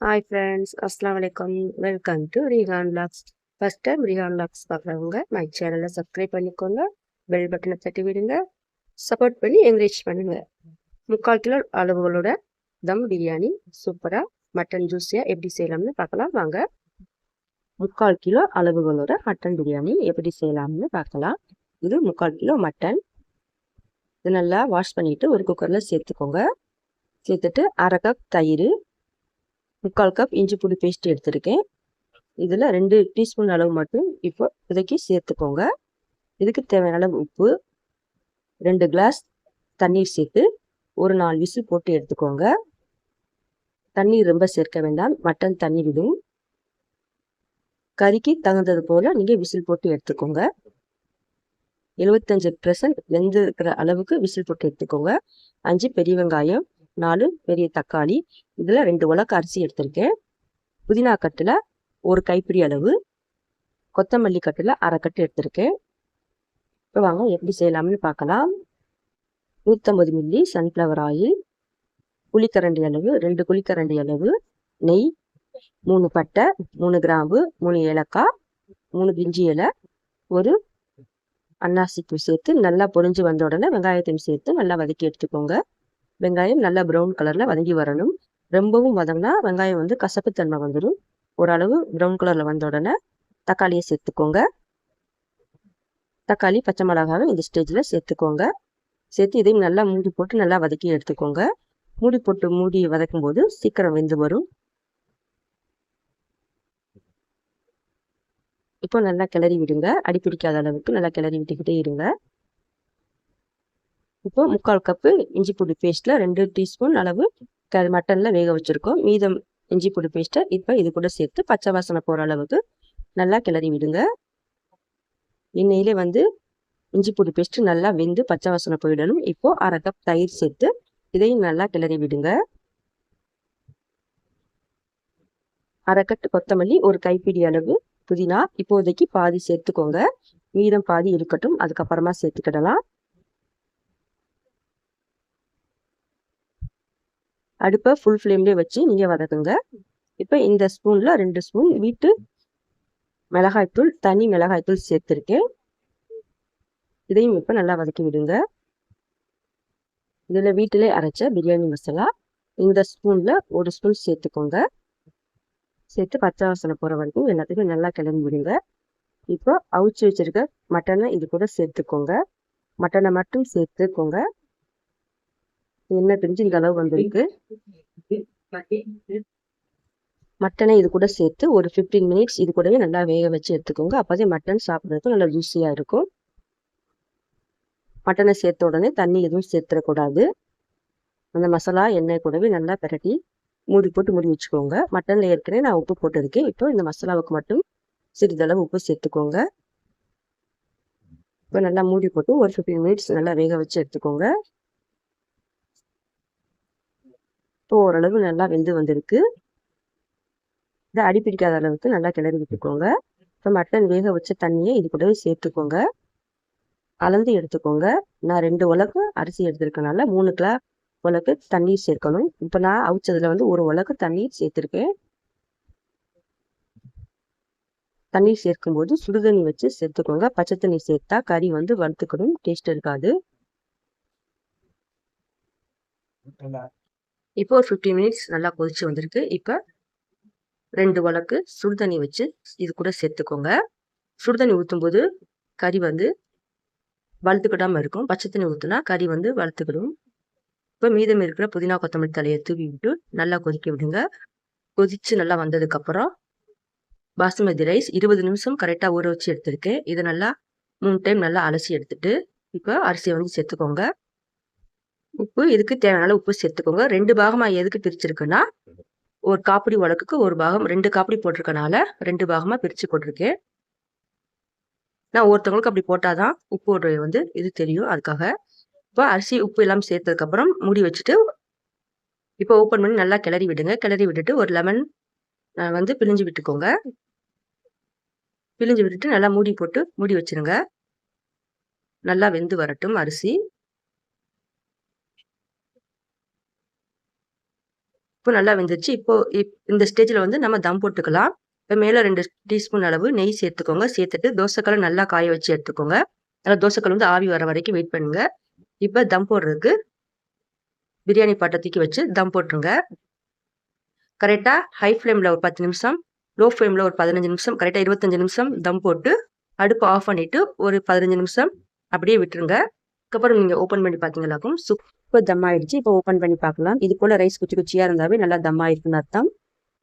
Hi friends, அஸ்ஸலாமு அலைக்கும். Welcome to Rihan vlogs. First time Rihan vlogs பார்க்குறவங்க மை சேனலை சப்ஸ்கிரைப் பண்ணிக்கோங்க. பெல் பட்டனை தட்டி விடுங்க. சப்போர்ட் பண்ணி என்கரேஜ் பண்ணுங்க. 3/4 கிலோ அளவுகளோட தம் பிரியாணி சூப்பராக மட்டன் ஜூஸியாக எப்படி செய்யலாம்னு பார்க்கலாம் வாங்க. 3/4 கிலோ அளவுகளோட மட்டன் பிரியாணி எப்படி செய்யலாம்னு பார்க்கலாம். இது 3/4 கிலோ மட்டன். இது நல்லா வாஷ் பண்ணிவிட்டு ஒரு குக்கரில் சேர்த்துக்கோங்க. சேர்த்துட்டு 1/2 கப் தயிர், 3/4 கப் இஞ்சி பூண்டு பேஸ்ட் எடுத்திருக்கேன். இதில் 2 டீஸ்பூன் அளவு மட்டும் இப்போ இப்போதைக்கு சேர்த்துக்கோங்க. இதுக்கு தேவையான அளவு உப்பு, 2 கிளாஸ் தண்ணீர் சேர்த்து ஒரு 4 விசில் போட்டு எடுத்துக்கோங்க. தண்ணீர் ரொம்ப சேர்க்க வேண்டாம், மட்டன் தண்ணி விடும். கறிக்கு தகுந்தது போல் நீங்கள் விசில் போட்டு எடுத்துக்கோங்க. 75% வெந்து இருக்கிற அளவுக்கு விசில் போட்டு எடுத்துக்கோங்க. 5 பெரிய வெங்காயம், 4 பெரிய தக்காளி, இதில் 2 உலக்கு அரிசி எடுத்திருக்கேன். புதினா கட்டில் 1 கைப்பிடி அளவு, கொத்தமல்லி கட்டில் 1/2 கட்டு எடுத்திருக்கேன். இப்போ வாங்க எப்படி செய்யலாம்னு பார்க்கலாம். 150 மில்லி சன்ஃப்ளவர் ஆயில், குழிக்கரண்டி அளவு 2 குழிக்கரண்டி அளவு நெய், 3 பட்டை, 3 கிராம்பு, 3 ஏலக்காய், 3 பிரிஞ்சி இலை, ஒரு அன்னாசிப்பூ சேர்த்து நல்லா பொரிஞ்சு வந்த உடனே வெங்காயத்தையும் சேர்த்து நல்லா வதக்கி எடுத்துக்கோங்க. வெங்காயம் நல்லா ப்ரௌன் கலரில் வதங்கி வரணும். ரொம்பவும் வதங்கினா வெங்காயம் கசப்புத்தன்மை வந்துடும். ஓரளவு ப்ரௌன் கலரில் வந்த உடனே தக்காளியை சேர்த்துக்கோங்க. தக்காளி, பச்சை மிளகாவை இந்த ஸ்டேஜில் சேர்த்துக்கோங்க. சேர்த்து இதையும் நல்லா மூடி போட்டு நல்லா வதக்கி எடுத்துக்கோங்க. மூடி வதக்கும் போது சீக்கிரம் வெந்து வரும். இப்போ நல்லா கிளறி விடுங்க. அடிப்பிடிக்காத அளவுக்கு நல்லா கிளறி விட்டுக்கிட்டே இருங்க. இப்போ 3/4 கப்பு இஞ்சி பூண்டு பேஸ்ட்டில் 2 டீஸ்பூன் அளவு மட்டனில் வேக வச்சுருக்கோம். மீதம் இஞ்சி பூண்டு பேஸ்ட்டை இப்போ இது கூட சேர்த்து பச்சை வாசனை போகிற அளவுக்கு நல்லா கிளறி விடுங்க. எண்ணெயிலே இஞ்சி பூண்டு பேஸ்ட்டு நல்லா வெந்து பச்சை வாசனை போயிடணும். இப்போ 1/2 கப் தயிர் சேர்த்து இதையும் நல்லா கிளறி விடுங்க. 1/2 கட்டு கொத்தமல்லி, ஒரு கைப்பிடி அளவு புதினா இப்போதைக்கு பாதி சேர்த்துக்கோங்க. மீதம் பாதி இருக்கட்டும், அதுக்கப்புறமா சேர்த்துக்கிடலாம். அடுப்பை ஃபுல் ஃப்ளேம்லேயே வச்சு நீங்கள் வதக்குங்க. இப்போ இந்த ஸ்பூனில் 2 ஸ்பூன் வீட்டு மிளகாய்த்தூள், தனி மிளகாய்த்தூள் சேர்த்துருக்கேன். இதையும் இப்போ நல்லா வதக்கி விடுங்க. இதில் வீட்டிலே அரைச்ச பிரியாணி மசாலா இந்த ஸ்பூனில் 1 ஸ்பூன் சேர்த்துக்கோங்க. சேர்த்து பச்சை வாசனை போகிற வரைக்கும் எல்லாத்துக்கும் நல்லா கிளறி விடுங்க. இப்போ அவிச்சு வச்சிருக்க மட்டனை இது கூட சேர்த்துக்கோங்க. மட்டனை மட்டும் சேர்த்துக்கோங்க. எண்ணெய் பிரிஞ்சு இந்த அளவு வந்திருக்கு. மட்டனை இது கூட சேர்த்து ஒரு 15 மினிட்ஸ் இது கூடவே நல்லா வேக வச்சு எடுத்துக்கோங்க. அப்போதே மட்டன் சாப்பிட்றதுக்கு நல்லா ஜூஸியாக இருக்கும். மட்டனை சேர்த்த உடனே தண்ணி எதுவும் சேர்த்துடக்கூடாது. அந்த மசாலா எண்ணெய் கூடவே நல்லா பிரட்டி மூடி போட்டு மூடி வச்சுக்கோங்க. மட்டனில் ஏற்கனவே நான் உப்பு போட்டிருக்கேன். இப்போ இந்த மசாலாவுக்கு மட்டும் சிறிதளவு உப்பு சேர்த்துக்கோங்க. இப்போ நல்லா மூடி போட்டு ஒரு 15 மினிட்ஸ் நல்லா வேக வச்சு எடுத்துக்கோங்க. இப்போ ஓரளவு நல்லா வெந்து வந்திருக்கு. இதை அடிப்பிடிக்காத அளவுக்கு நல்லா கிளறி விட்டுக்கோங்க. இப்போ மட்டன் வேக வச்ச தண்ணியை இது கூடவே சேர்த்துக்கோங்க. அளந்து எடுத்துக்கோங்க. நான் 2 உலக்கு அரிசி எடுத்துருக்கனால 3 கிளாஸ் உலக்கு தண்ணீர் சேர்க்கணும். இப்போ நான் அவிச்சதுல 1 உலக்கு தண்ணீர் சேர்த்துருக்கேன். தண்ணீர் சேர்க்கும்போது சுடுதண்ணி வச்சு சேர்த்துக்கோங்க. பச்சை தண்ணி சேர்த்தா கறி வறுத்துக்கணும், டேஸ்ட் இருக்காது. இப்போ ஒரு 15 மினிட்ஸ் நல்லா கொதிச்சு வந்திருக்கு. இப்போ 2 உலக்கு சுடுதண்ணி வச்சு இது கூட சேர்த்துக்கோங்க. சுடுதண்ணி ஊற்றும் போது கறி வறுத்துக்கிடாமல் இருக்கும். பச்சை தண்ணி ஊற்றினா கறி வறுத்துக்கிடும். இப்போ மீதம் இருக்கிற புதினா கொத்தமல்லி தலையை தூவி விட்டு நல்லா கொதிக்க விடுங்க. கொதிச்சு நல்லா வந்ததுக்கப்புறம் பாசுமதி ரைஸ் 20 நிமிஷம் கரெக்டாக ஊற வச்சு எடுத்துருக்கேன். இதை நல்லா 3 டைம் நல்லா அலசி எடுத்துட்டு இப்போ அரிசியை சேர்த்துக்கோங்க. உப்பு இதுக்கு தேவையான உப்பு சேர்த்துக்கோங்க. 2 பாகமாக எதுக்கு பிரிச்சிருக்குன்னா, ஒரு காப்பிடி உலக்குக்கு 1 பாகம், 2 காப்பிடி போட்டிருக்கனால 2 பாகமாக பிரித்து போட்டிருக்கேன். நான் ஒருத்தவங்களுக்கு அப்படி போட்டாதான் உப்பு இது தெரியும், அதுக்காக. இப்போ அரிசி உப்பு எல்லாம் சேர்த்ததுக்கப்புறம் மூடி வச்சுட்டு இப்போ ஓப்பன் பண்ணி நல்லா கிளறி விடுங்க. கிளறி விட்டுட்டு ஒரு லெமன் பிழிஞ்சு விட்டுக்கோங்க. பிழிஞ்சு விட்டுட்டு நல்லா மூடி போட்டு மூடி வச்சிருங்க. நல்லா வெந்து வரட்டும் அரிசி. இப்போ இப்போ நல்லா வெந்துருச்சு. இப்போ இந்த ஸ்டேஜில் வந்து நம்ம தம் போட்டுக்கலாம். இப்போ மேலே 2 டீஸ்பூன் அளவு நெய் சேர்த்துக்கோங்க. சேர்த்துட்டு தோசைக்கல்லை நல்லா காய வச்சு எடுத்துக்கோங்க. நல்லா தோசைக்கல் வந்து ஆவி வர வரைக்கும் வெயிட் பண்ணுங்க. இப்போ தம் போடுறதுக்கு பிரியாணி பாட்டை தூக்கி வச்சு தம் போட்டுருங்க. கரெக்டாக ஹை ஃப்ளேமில் ஒரு 10 நிமிஷம், லோ ஃப்ளேமில் ஒரு 15 நிமிஷம், கரெக்டாக 25 நிமிஷம் தம் போட்டு அடுப்பு ஆஃப் பண்ணிவிட்டு ஒரு 15 நிமிஷம் அப்படியே விட்டுருங்க. அதுக்கப்புறம் நீங்கள் ஓப்பன் பண்ணி பார்த்தீங்களாக்கும் சூப்பர் தம் ஆயிடுச்சு. இப்போ ஓப்பன் பண்ணி பார்க்கலாம். இது போல் ரைஸ் குச்சி குச்சியாக இருந்தாவே நல்லா தம் ஆயிருக்குன்னு அர்த்தம்.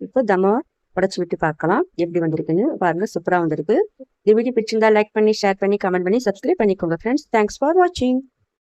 இப்போ தம்மை உடச்சி விட்டு பார்க்கலாம் எப்படி வந்திருக்குன்னு. பாருங்கள், சூப்பராக வந்திருக்கு. இந்த வீடியோ பிடிச்சிருந்தா லைக் பண்ணி, ஷேர் பண்ணி, கமெண்ட் பண்ணி, சப்ஸ்கிரைப் பண்ணிக்கோங்க ஃப்ரெண்ட்ஸ். தேங்க்ஸ் ஃபார் வாட்சிங்.